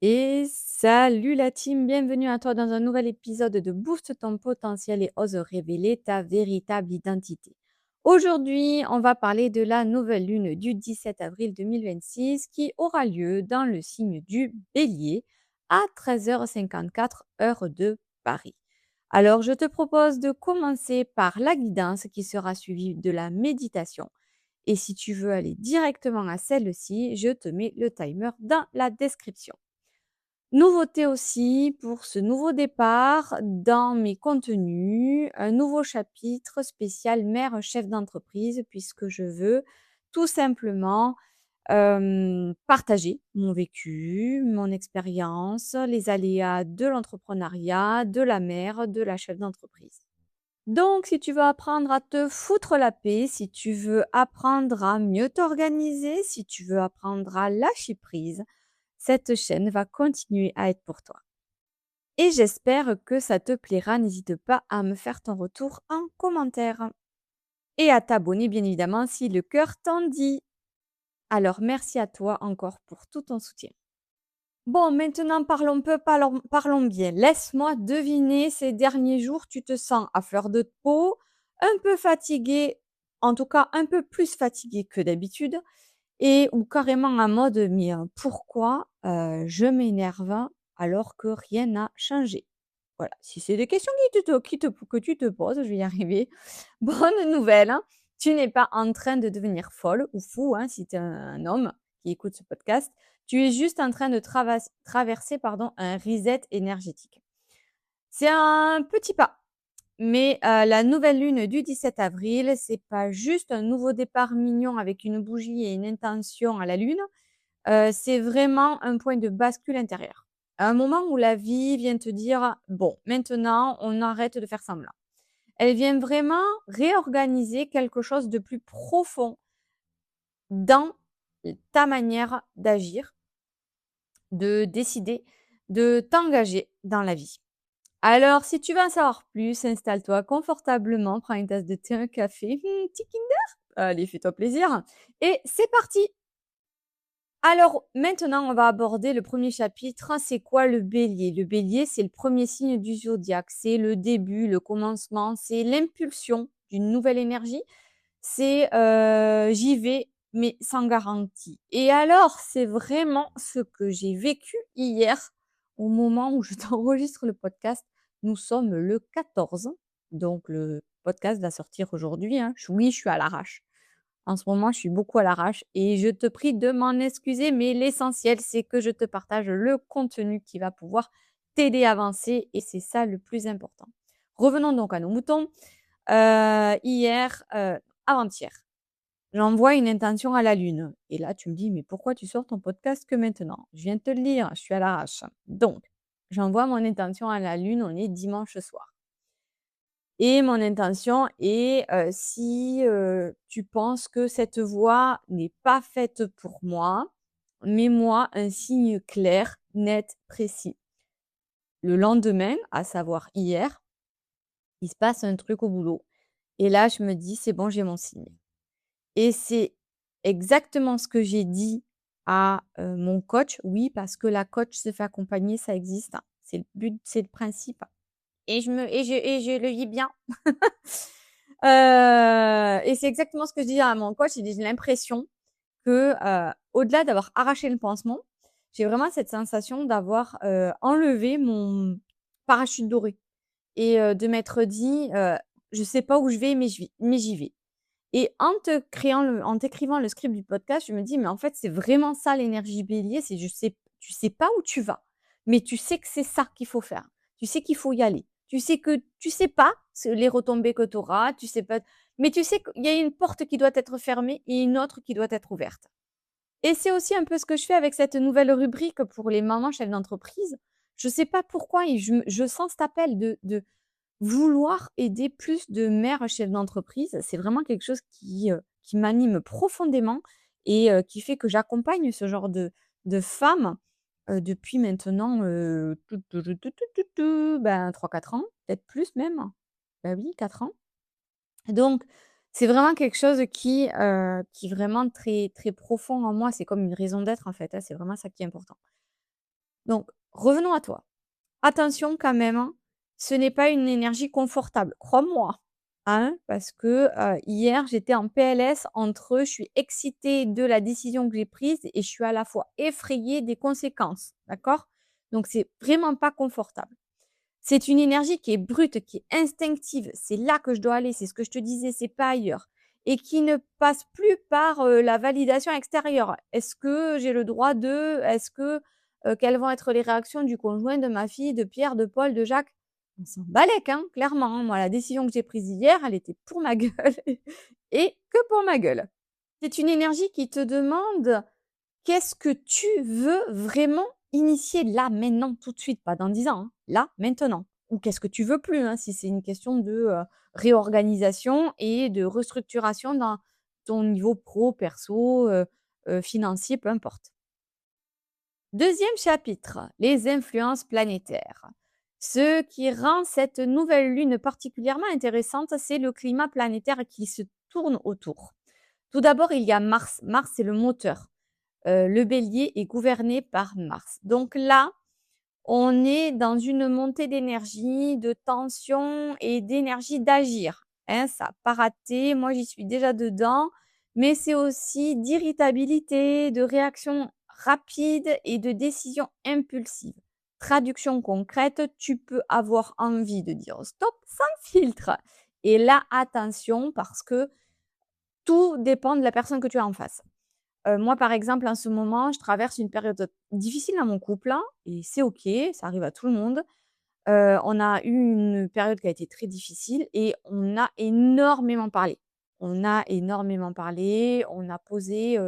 Et salut la team, bienvenue à toi dans un nouvel épisode de Booste ton potentiel et ose révéler ta véritable identité. Aujourd'hui, on va parler de la nouvelle lune du 17 avril 2026 qui aura lieu dans le signe du Bélier à 13h54 heure de Paris. Alors, je te propose de commencer par la guidance qui sera suivie de la méditation. Et si tu veux aller directement à celle-ci, je te mets le timer dans la description. Nouveauté aussi pour ce nouveau départ dans mes contenus, un nouveau chapitre spécial mère chef d'entreprise puisque je veux tout simplement partager mon vécu, mon expérience, les aléas de l'entrepreneuriat, de la mère, de la chef d'entreprise. Donc, si tu veux apprendre à te foutre la paix, si tu veux apprendre à mieux t'organiser, si tu veux apprendre à lâcher prise, cette chaîne va continuer à être pour toi. Et j'espère que ça te plaira. N'hésite pas à me faire ton retour en commentaire. Et à t'abonner, bien évidemment, si le cœur t'en dit. Alors, merci à toi encore pour tout ton soutien. Bon, maintenant parlons peu, parlons bien. Laisse-moi deviner, ces derniers jours, tu te sens à fleur de peau, un peu fatigué, en tout cas un peu plus fatigué que d'habitude, et ou carrément en mode mais pourquoi je m'énerve alors que rien n'a changé. Voilà, si c'est des questions que tu te poses, je vais y arriver. Bonne nouvelle, hein, tu n'es pas en train de devenir folle ou fou, hein, si tu es un homme qui écoute ce podcast. Tu es juste en train de traverser un reset énergétique. C'est un petit pas, mais la nouvelle lune du 17 avril, c'est pas juste un nouveau départ mignon avec une bougie et une intention à la lune, c'est vraiment un point de bascule intérieur. Un moment où la vie vient te dire: «Bon, maintenant, on arrête de faire semblant». Elle vient vraiment réorganiser quelque chose de plus profond dans ta manière d'agir, de décider, de t'engager dans la vie. Alors, si tu veux en savoir plus, installe-toi confortablement, prends une tasse de thé, un café, petit Kinder, allez, fais-toi plaisir et c'est parti! Alors maintenant, on va aborder le premier chapitre. C'est quoi le bélier? Le bélier, c'est le premier signe du zodiaque. C'est le début, le commencement, c'est l'impulsion d'une nouvelle énergie. C'est j'y vais, mais sans garantie. Et alors, c'est vraiment ce que j'ai vécu hier au moment où je t'enregistre le podcast. Nous sommes le 14, donc le podcast va sortir aujourd'hui, hein. Oui, je suis à l'arrache. En ce moment, je suis beaucoup à l'arrache et je te prie de m'en excuser, mais l'essentiel, c'est que je te partage le contenu qui va pouvoir t'aider à avancer et c'est ça le plus important. Revenons donc à nos moutons. Hier, avant-hier, j'envoie une intention à la lune et là, tu me dis: «Mais pourquoi tu sors ton podcast que maintenant?» Je viens de te le dire, je suis à l'arrache. Donc, j'envoie mon intention à la lune, on est dimanche soir. Et mon intention est, si, tu penses que cette voie n'est pas faite pour moi, mets-moi un signe clair, net, précis. Le lendemain, à savoir hier, il se passe un truc au boulot et là, je me dis: «C'est bon, j'ai mon signe» et c'est exactement ce que j'ai dit à, mon coach. Oui, parce que la coach se fait accompagner, ça existe, hein. C'est le but, c'est le principe et je le vis bien. Et c'est exactement ce que je dis à mon coach. J'ai l'impression que, au-delà d'avoir arraché le pansement, j'ai vraiment cette sensation d'avoir, enlevé mon parachute doré et de m'être dit, «Je sais pas où je vais, mais j'y vais» et en t'écrivant le script du podcast, je me dis: «Mais en fait, c'est vraiment ça l'énergie bélier, c'est tu sais pas où tu vas, mais tu sais que c'est ça qu'il faut faire. Tu sais qu'il faut y aller. Tu sais pas les retombées que tu auras, tu sais pas mais tu sais qu'il y a une porte qui doit être fermée et une autre qui doit être ouverte» et c'est aussi un peu ce que je fais avec cette nouvelle rubrique pour les mamans chefs d'entreprise. Je sais pas pourquoi et je sens cet appel de vouloir aider plus de mères chefs d'entreprise. C'est vraiment quelque chose qui m'anime profondément et qui fait que j'accompagne ce genre de femmes, depuis maintenant, ben 3-4 ans, peut-être plus même. Bah oui, 4 ans. Donc c'est vraiment quelque chose qui est vraiment très, très profond en moi. C'est comme une raison d'être en fait, hein, c'est vraiment ça qui est important. Donc revenons à toi. Attention quand même, hein, ce n'est pas une énergie confortable, crois-moi, hein, parce que, hier, j'étais en PLS entre je suis excitée de la décision que j'ai prise et je suis à la fois effrayée des conséquences, d'accord? Donc c'est vraiment pas confortable. C'est une énergie qui est brute, qui est instinctive. C'est là que je dois aller, c'est ce que je te disais, c'est pas ailleurs et qui ne passe plus par, la validation extérieure. Est-ce que j'ai le droit de? Est-ce que, quelles vont être les réactions du conjoint, de ma fille, de Pierre, de Paul, de Jacques? On s'en balèque, hein, clairement, hein. Moi, la décision que j'ai prise hier, elle était pour ma gueule et que pour ma gueule. C'est une énergie qui te demande: «Qu'est-ce que tu veux vraiment initier là, maintenant, tout de suite?» Pas dans 10 ans, hein, là, maintenant. Ou qu'est-ce que tu veux plus, hein, si c'est une question de, réorganisation et de restructuration dans ton niveau pro, perso, financier, peu importe. Deuxième chapitre, les influences planétaires. Ce qui rend cette nouvelle lune particulièrement intéressante, c'est le climat planétaire qui se tourne autour. Tout d'abord, il y a Mars. Mars, c'est le moteur. Le Bélier est gouverné par Mars. Donc là, on est dans une montée d'énergie, de tension et d'énergie d'agir, hein. Ça a pas raté, moi j'y suis déjà dedans, mais c'est aussi d'irritabilité, de réaction rapide et de décision impulsive. Traduction concrète, tu peux avoir envie de dire stop sans filtre. Et là, attention parce que tout dépend de la personne que tu as en face. Moi, par exemple, en ce moment, je traverse une période difficile dans mon couple, hein, et c'est OK, ça arrive à tout le monde. On a eu une période qui a été très difficile et on a énormément parlé. On a énormément parlé, on a posé,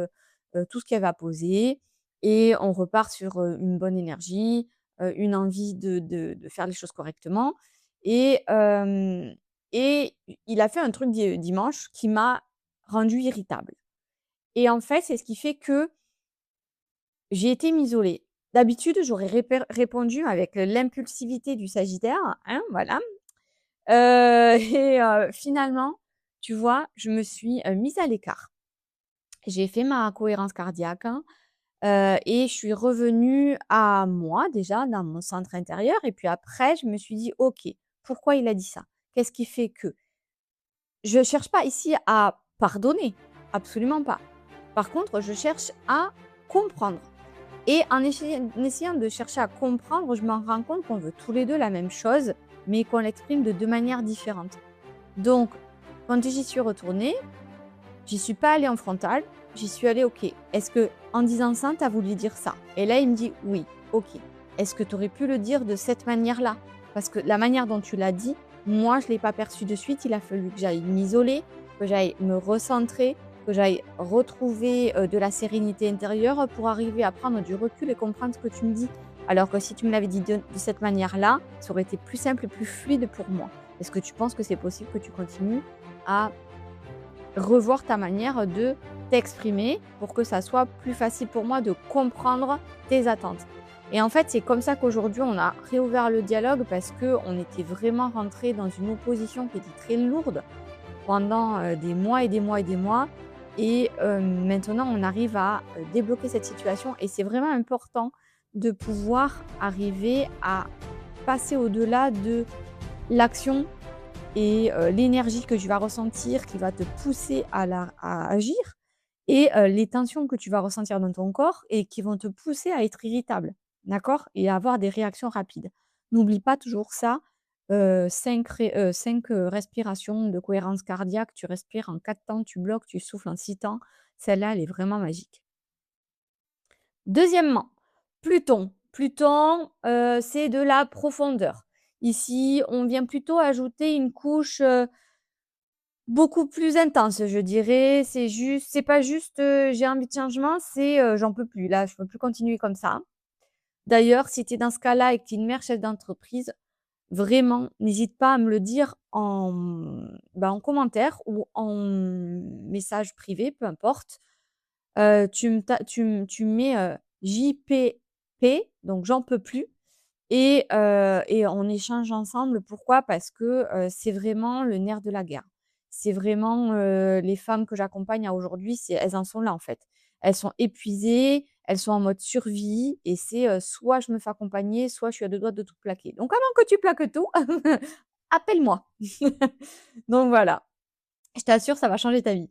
tout ce qu'il y avait à poser et on repart sur, une bonne énergie, une envie de faire les choses correctement et hem et il a fait un truc dimanche qui m'a rendue irritable et en fait, c'est ce qui fait que j'ai été m'isoler. D'habitude, j'aurais répondu avec l'impulsivité du Sagittaire, hein, voilà. Et finalement, tu vois, je me suis, mise à l'écart. J'ai fait ma cohérence cardiaque, hein, et je suis revenue à moi déjà dans mon centre intérieur et puis après je me suis dit: «OK, pourquoi il a dit ça? Qu'est-ce qui fait que?» Je cherche pas ici à pardonner, absolument pas. Par contre, je cherche à comprendre. Et en essayant de chercher à comprendre, je me rends compte qu'on veut tous les 2 la même chose, mais qu'on l'exprime de 2 manières différentes. Donc, quand j'y suis retournée, j'y suis pas allée en frontal, j'y suis allée: «OK, est-ce que en disant ça, tu as voulu dire ça?» Et là, il me dit: «Oui». «OK. Est-ce que tu aurais pu le dire de cette manière-là?» Parce que la manière dont tu l'as dit, moi, je l'ai pas perçu de suite. Il a fallu que j'aille m'isoler, que j'aille me recentrer, que j'aille retrouver, de la sérénité intérieure pour arriver à prendre du recul et comprendre ce que tu me dis. Alors que si tu me l'avais dit de cette manière-là, ça aurait été plus simple et plus fluide pour moi. Est-ce que tu penses que c'est possible que tu continues à revoir ta manière de t'exprimer pour que ça soit plus facile pour moi de comprendre tes attentes. Et en fait, c'est comme ça qu'aujourd'hui, on a réouvert le dialogue parce que on était vraiment rentré dans une opposition qui était très lourde pendant des mois et des mois et des mois. Et maintenant, on arrive à débloquer cette situation. Et c'est vraiment important de pouvoir arriver à passer au-delà de l'action et l'énergie que tu vas ressentir qui va te pousser à agir et les tensions que tu vas ressentir dans ton corps et qui vont te pousser à être irritable, d'accord? Et à avoir des réactions rapides. N'oublie pas toujours ça, 5 respirations de cohérence cardiaque, tu respires en 4 temps, tu bloques, tu souffles en 6 temps. Celle-là, elle est vraiment magique. Deuxièmement, Pluton. Pluton, c'est de la profondeur. Ici, on vient plutôt ajouter une couche, beaucoup plus intense, je dirais. C'est pas juste, j'ai envie de changement, c'est, j'en peux plus là, je peux plus continuer comme ça. D'ailleurs, si tu es dans ce cas-là et que tu es une mère chef d'entreprise, vraiment, n'hésite pas à me le dire en commentaire ou en message privé, peu importe. Tu mets, JPP, donc j'en peux plus et on échange ensemble. Pourquoi? Parce que, c'est vraiment le nerf de la guerre. C'est vraiment, les femmes que j'accompagne à aujourd'hui, elles en sont là, en fait. Elles sont épuisées, elles sont en mode survie et c'est, soit je me fais accompagner, soit je suis à 2 doigts de tout plaquer. Donc avant que tu plaques tout, appelle-moi. Donc voilà, je t'assure, ça va changer ta vie.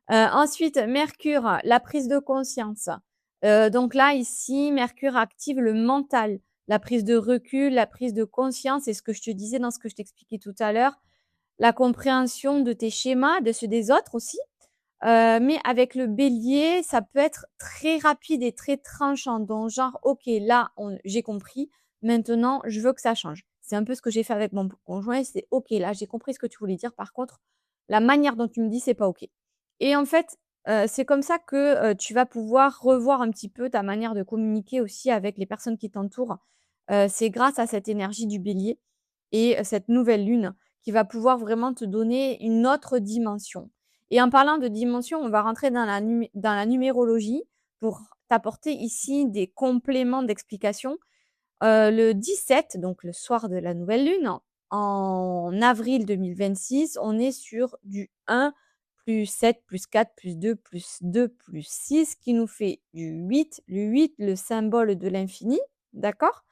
Ensuite, Mercure, la prise de conscience. Donc là, ici, Mercure active le mental, la prise de recul, la prise de conscience et ce que je te disais dans ce que je t'expliquais tout à l'heure, la compréhension de tes schémas, de ceux des autres aussi. Mais avec le Bélier, ça peut être très rapide et très tranchant. Donc genre: «OK, là, j'ai compris, maintenant je veux que ça change». C'est un peu ce que j'ai fait avec mon conjoint, c'est: «OK, là, j'ai compris ce que tu voulais dire. Par contre, la manière dont tu me dis, c'est pas OK». Et en fait, c'est comme ça que, tu vas pouvoir revoir un petit peu ta manière de communiquer aussi avec les personnes qui t'entourent. C'est grâce à cette énergie du Bélier et cette nouvelle lune qui va pouvoir vraiment te donner une autre dimension. Et en parlant de dimension, on va rentrer dans la numérologie pour t'apporter ici des compléments d'explication. Le 17, donc le soir de la nouvelle lune, en avril 2026, on est sur du 1 plus 7 plus 4 plus 2 plus 2 plus 6 qui nous fait du 8. Le 8, le symbole de l'infini, d'accord?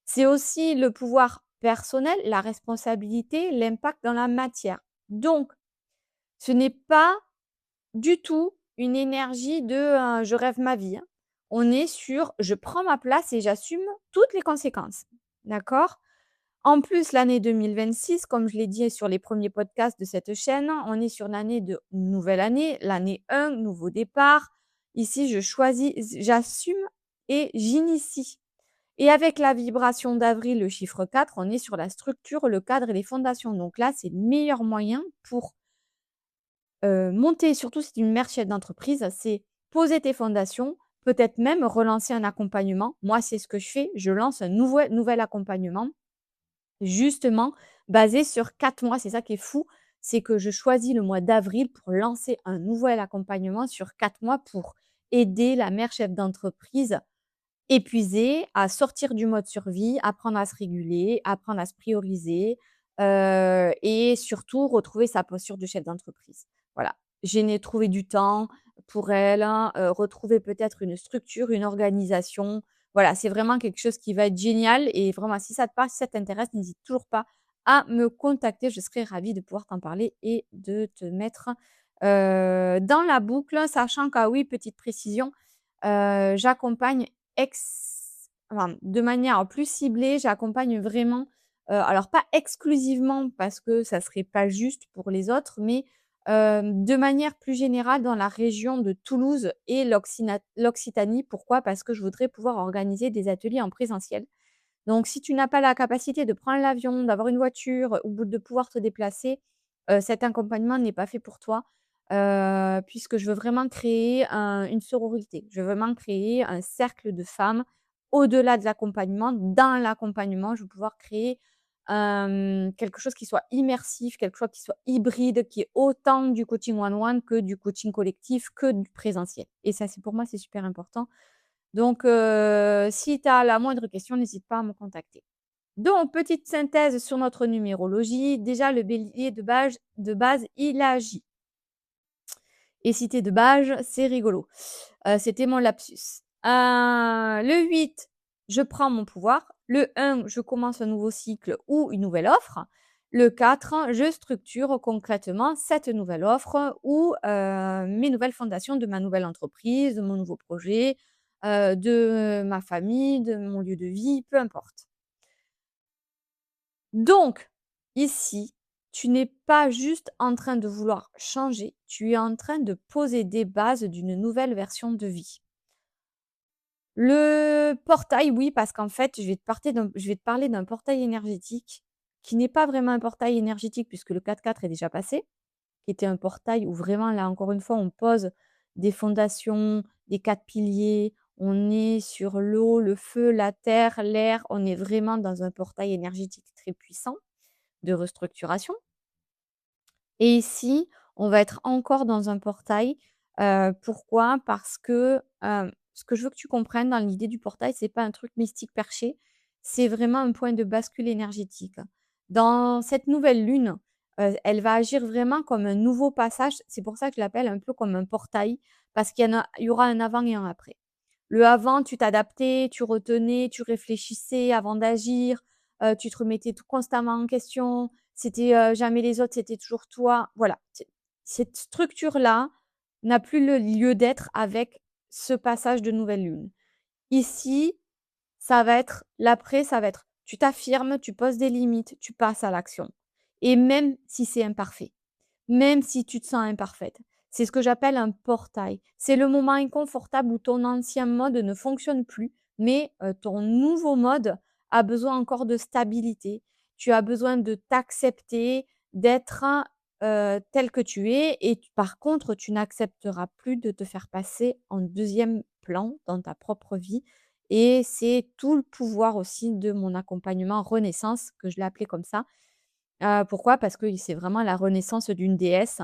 C'est aussi le pouvoir personnel, la responsabilité, l'impact dans la matière. Donc, ce n'est pas du tout une énergie de, «Je rêve ma vie», hein. On est sur: «Je prends ma place et j'assume toutes les conséquences». D'accord? En plus, l'année 2026, comme je l'ai dit sur les premiers podcasts de cette chaîne, on est sur l'année de nouvelle année, l'année 1, nouveau départ. Ici, je choisis, j'assume et j'initie. Et avec la vibration d'avril, le chiffre 4, on est sur la structure, le cadre et les fondations. Donc là, c'est le meilleur moyen pour monter, surtout si tu es une mère chef d'entreprise, c'est poser tes fondations, peut-être même relancer un accompagnement. Moi, c'est ce que je fais, je lance un nouvel accompagnement, justement basé sur 4 mois. C'est ça qui est fou, c'est que je choisis le mois d'avril pour lancer un nouvel accompagnement sur 4 mois pour aider la mère chef d'entreprise épuisée à sortir du mode survie, apprendre à se réguler, apprendre à se prioriser, et surtout retrouver sa posture de chef d'entreprise. Voilà, gêner trouver du temps pour elle, hein, retrouver peut-être une structure, une organisation. Voilà, c'est vraiment quelque chose qui va être génial et vraiment si ça te parle, si ça t'intéresse, n'hésite toujours pas à me contacter. Je serai ravie de pouvoir t'en parler et de te mettre, dans la boucle. Sachant que, ah oui, petite précision, j'accompagne de manière plus ciblée, j'accompagne vraiment, alors pas exclusivement parce que ça serait pas juste pour les autres, mais, de manière plus générale dans la région de Toulouse et l'Occitanie. Pourquoi? Parce que je voudrais pouvoir organiser des ateliers en présentiel. Donc si tu n'as pas la capacité de prendre l'avion, d'avoir une voiture ou de pouvoir te déplacer, cet accompagnement n'est pas fait pour toi, puisque je veux vraiment créer une sororité. Je veux vraiment créer un cercle de femmes au-delà de l'accompagnement. Dans l'accompagnement, je veux pouvoir créer, quelque chose qui soit immersif, quelque chose qui soit hybride, qui est autant du coaching one one que du coaching collectif, que du présentiel et ça, c'est pour moi, c'est super important. Donc, si tu as la moindre question, n'hésite pas à me contacter. Donc, petite synthèse sur notre numérologie. Déjà, le bélier de base, il agit. Et si tu es de base, c'est rigolo. C'était mon lapsus. Le 8, je prends mon pouvoir. Le 1, je commence un nouveau cycle ou une nouvelle offre. Le 4, je structure concrètement cette nouvelle offre ou mes nouvelles fondations de ma nouvelle entreprise, de mon nouveau projet, de ma famille, de mon lieu de vie, peu importe. Donc, ici, tu n'es pas juste en train de vouloir changer, tu es en train de poser des bases d'une nouvelle version de vie. Le portail, oui, parce qu'en fait, je vais te parler d'un portail énergétique qui n'est pas vraiment un portail énergétique puisque le 4-4 est déjà passé, qui était un portail où vraiment, là, encore une fois, on pose des fondations, des 4 piliers, on est sur l'eau, le feu, la terre, l'air, on est vraiment dans un portail énergétique très puissant de restructuration. Et ici, on va être encore dans un portail. Pourquoi? Parce que, ce que je veux que tu comprennes dans l'idée du portail, c'est pas un truc mystique perché, c'est vraiment un point de bascule énergétique. Dans cette nouvelle lune, elle va agir vraiment comme un nouveau passage. C'est pour ça que je l'appelle un peu comme un portail, parce qu'il y aura un avant et un après. Le avant, tu t'adaptais, tu retenais, tu réfléchissais avant d'agir, tu te remettais tout constamment en question. C'était, jamais les autres, c'était toujours toi. Voilà, cette structure-là n'a plus le lieu d'être avec ce passage de nouvelle lune. Ici, ça va être l'après, ça va être tu t'affirmes, tu poses des limites, tu passes à l'action et même si c'est imparfait. Même si tu te sens imparfaite. C'est ce que j'appelle un portail. C'est le moment inconfortable où ton ancien mode ne fonctionne plus, mais ton nouveau mode a besoin encore de stabilité. Tu as besoin de t'accepter, d'être, tel que tu es et par contre, tu n'accepteras plus de te faire passer en deuxième plan dans ta propre vie et c'est tout le pouvoir aussi de mon accompagnement renaissance, que je l'ai appelé comme ça. Pourquoi? Parce que c'est vraiment la renaissance d'une déesse,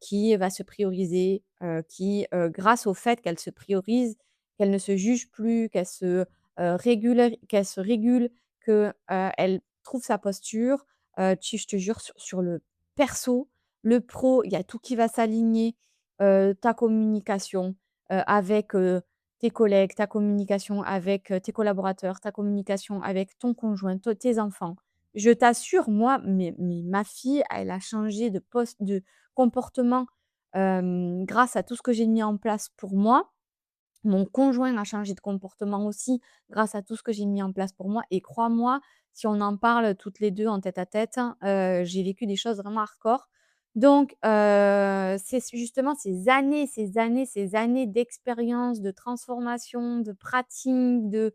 qui va se prioriser, qui, grâce au fait qu'elle se priorise, qu'elle ne se juge plus, qu'elle se régule, que, elle trouve sa posture, je te jure sur le perso, le pro, il y a tout qui va s'aligner, ta communication, avec, tes collègues, ta communication avec, tes collaborateurs, ta communication avec ton conjoint, tes enfants. Je t'assure, moi, mais ma fille, elle a changé de comportement, grâce à tout ce que j'ai mis en place pour moi. Mon conjoint a changé de comportement aussi grâce à tout ce que j'ai mis en place pour moi et crois-moi, si on en parle toutes les 2 en tête à tête, j'ai vécu des choses vraiment hardcore. Donc c'est justement ces années d'expérience, de transformation, de pratique, de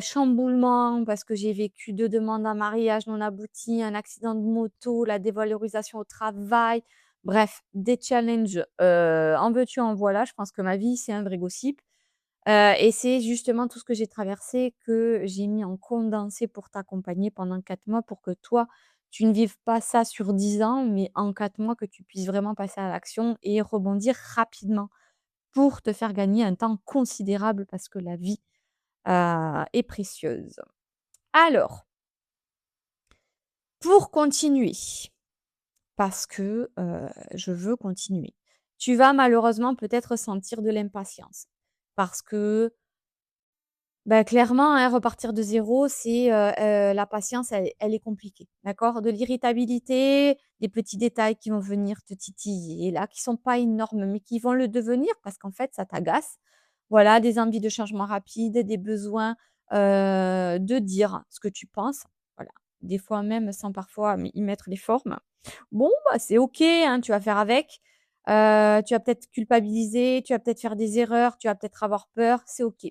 chamboulement parce que j'ai vécu 2 demandes en mariage non abouties, un accident de moto, la dévalorisation au travail. Bref, des challenges, en veux-tu, en voilà. Je pense que ma vie, c'est un vrai gossip, et c'est justement tout ce que j'ai traversé que j'ai mis en condensé pour t'accompagner pendant 4 mois pour que toi, tu ne vives pas ça sur 10 ans, mais en 4 mois que tu puisses vraiment passer à l'action et rebondir rapidement pour te faire gagner un temps considérable parce que la vie est précieuse. Alors, pour continuer, parce que, je veux continuer, tu vas malheureusement peut-être sentir de l'impatience parce que, bah, clairement, hein, repartir de zéro, c'est, la patience, elle est compliquée, d'accord? De l'irritabilité, des petits détails qui vont venir te titiller là, qui sont pas énormes, mais qui vont le devenir parce qu'en fait, ça t'agace. Voilà, des envies de changement rapide, des besoins, de dire ce que tu penses, voilà. Des fois même sans parfois y mettre les formes. Bon, bah, c'est OK, hein, tu vas faire avec. Tu vas peut-être culpabiliser, tu vas peut-être faire des erreurs, tu vas peut-être avoir peur, c'est OK.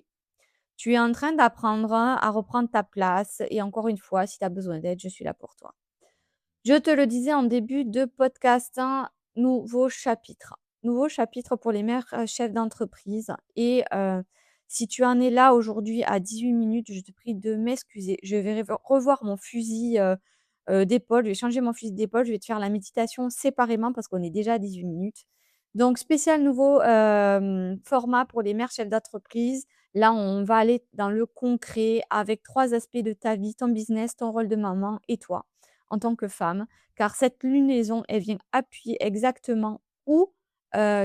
Tu es en train d'apprendre à reprendre ta place et encore une fois, si tu as besoin d'aide, je suis là pour toi. Je te le disais en début de podcast, un nouveau chapitre. Nouveau chapitre pour les mères, chefs d'entreprise et si tu en es là aujourd'hui à 18 minutes, je te prie de m'excuser. Je vais revoir mon fusil, d'épaule, je vais changer mon fusil d'épaule, je vais te faire la méditation séparément parce qu'on est déjà à 18 minutes. Donc spécial nouveau, format pour les mères chefs d'entreprise. Là, on va aller dans le concret avec 3 aspects de ta vie, ton business, ton rôle de maman et toi en tant que femme, car cette lunaison, elle vient appuyer exactement où,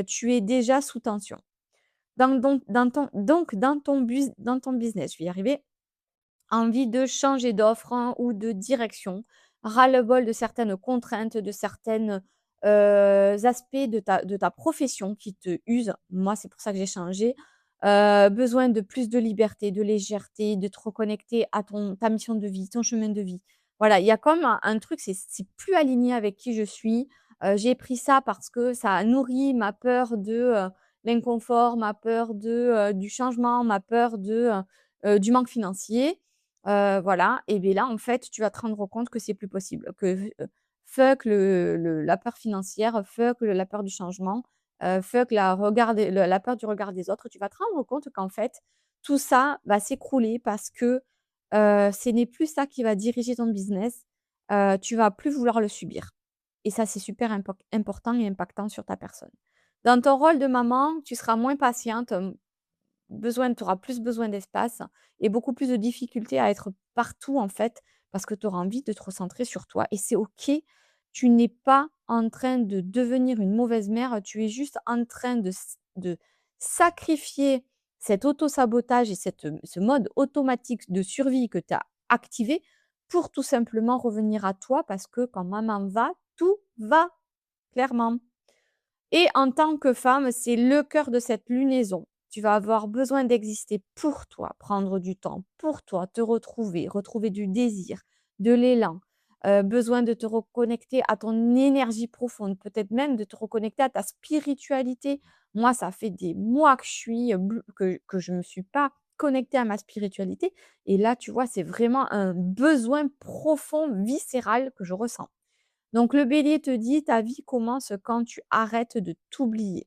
tu es déjà sous tension. Dans ton business, je vais y arriver, envie de changer d'offre, hein, ou de direction, ras-le-bol de certaines contraintes, de certaines, aspects de ta profession qui te usent. Moi, c'est pour ça que j'ai changé. Besoin de plus de liberté, de légèreté, de te reconnecter à ta mission de vie, ton chemin de vie. Voilà, il y a comme un truc, c'est plus aligné avec qui je suis. J'ai pris ça parce que ça a nourri ma peur de, l'inconfort, ma peur de, du changement, ma peur du manque financier. Voilà et beh, là, en fait, tu vas te rendre compte que c'est plus possible, que, fuck la peur financière, fuck la peur du changement, fuck la peur du regard des autres. Tu vas te rendre compte qu'en fait, tout ça va s'écrouler parce que, ce n'est plus ça qui va diriger ton business, tu vas plus vouloir le subir et ça, c'est super important et impactant sur ta personne. Dans ton rôle de maman, tu seras moins patiente, tu auras plus besoin d'espace et beaucoup plus de difficultés à être partout, en fait, parce que tu auras envie de te recentrer sur toi et c'est OK. Tu n'es pas en train de devenir une mauvaise mère, tu es juste en train de sacrifier, cet auto-sabotage et ce mode automatique de survie que tu as activé pour tout simplement revenir à toi parce que quand maman va, tout va, clairement. Et en tant que femme, c'est le cœur de cette lunaison. Tu vas avoir besoin d'exister pour toi, prendre du temps pour toi, te retrouver, retrouver du désir, de l'élan, besoin de te reconnecter à ton énergie profonde, peut-être même de te reconnecter à ta spiritualité. Moi, ça fait des mois que je suis, que je me suis pas connectée à ma spiritualité et là, tu vois, c'est vraiment un besoin profond, viscéral que je ressens. Donc le bélier te dit: «Ta vie commence quand tu arrêtes de t'oublier».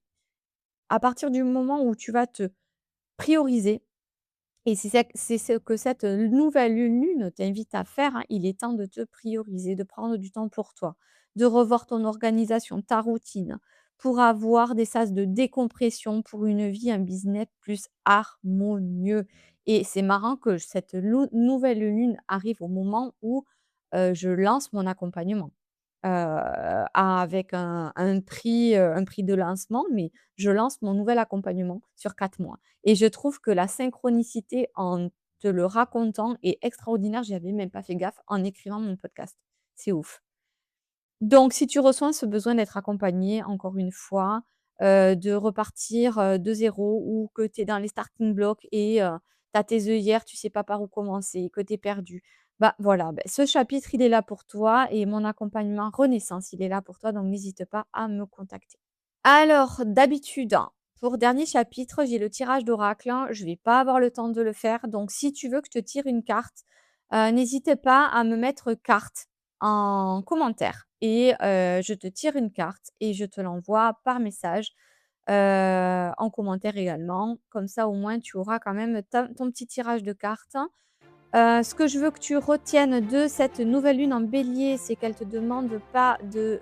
À partir du moment où tu vas te prioriser et c'est ce que cette nouvelle lune t'invite à faire, hein, il est temps de te prioriser, de prendre du temps pour toi, de revoir ton organisation, ta routine, pour avoir des sas de décompression, pour une vie, un business plus harmonieux et c'est marrant que cette nouvelle lune arrive au moment où, je lance mon accompagnement avec un prix de lancement, mais je lance mon nouvel accompagnement sur 4 mois et je trouve que la synchronicité en te le racontant est extraordinaire. J'y avais même pas fait gaffe en écrivant mon podcast. C'est ouf. Donc si tu ressens ce besoin d'être accompagné, encore une fois, de repartir, de zéro ou que tu es dans les starting blocks et tu as tes œillères, tu sais pas par où commencer, que tu es perdu. Bah, voilà, beh, ce chapitre, il est là pour toi et mon accompagnement Renaissance, il est là pour toi, donc n'hésite pas à me contacter. Alors, d'habitude, hein, pour dernier chapitre, j'ai le tirage d'oracle, hein. Je vais pas avoir le temps de le faire, donc si tu veux que je te tire une carte, n'hésite pas à me mettre carte en commentaire et je te tire une carte et je te l'envoie par message, en commentaire également. Comme ça, au moins, tu auras quand même ta ton petit tirage de cartes. Ce que je veux que tu retiennes de cette nouvelle lune en bélier, c'est qu'elle te demande pas de,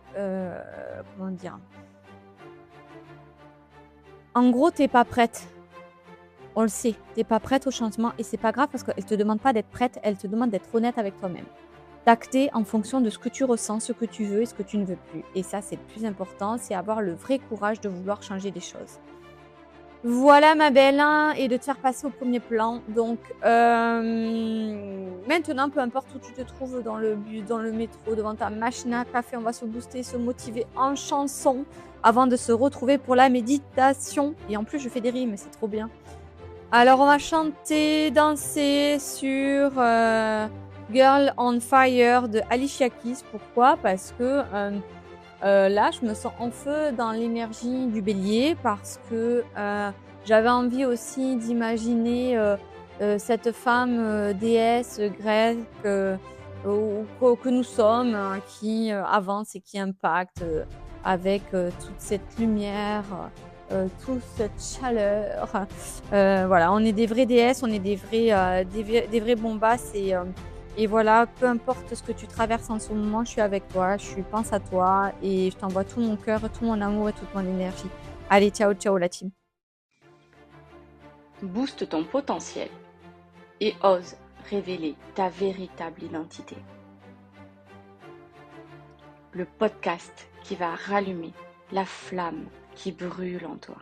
comment dire? En gros, tu es pas prête. On le sait, tu es pas prête au changement et c'est pas grave parce qu'elle te demande pas d'être prête, elle te demande d'être honnête avec toi-même. D'acter en fonction de ce que tu ressens, ce que tu veux et ce que tu ne veux plus et ça, c'est le plus important, c'est avoir le vrai courage de vouloir changer des choses. Voilà ma belle, hein, et de te faire passer au premier plan. Donc, maintenant, peu importe où tu te trouves dans le bus, dans le métro, devant ta machine à café, on va se booster, se motiver en chanson avant de se retrouver pour la méditation. Et en plus, je fais des rimes, c'est trop bien. Alors, on va chanter, danser sur Girl on Fire de Alicia Keys. Pourquoi? Parce que là, je me sens en feu dans l'énergie du bélier parce que, j'avais envie aussi d'imaginer, cette femme, déesse grecque, que nous sommes, hein, qui, avance et qui impacte, avec, toute cette lumière, toute cette chaleur. Voilà, on est des vraies déesses, on est des vraies bombasses et voilà, peu importe ce que tu traverses en ce moment, je suis avec toi, je pense à toi et je t'envoie tout mon cœur, tout mon amour et toute mon énergie. Allez, ciao, ciao la team. Booste ton potentiel et ose révéler ta véritable identité. Le podcast qui va rallumer la flamme qui brûle en toi.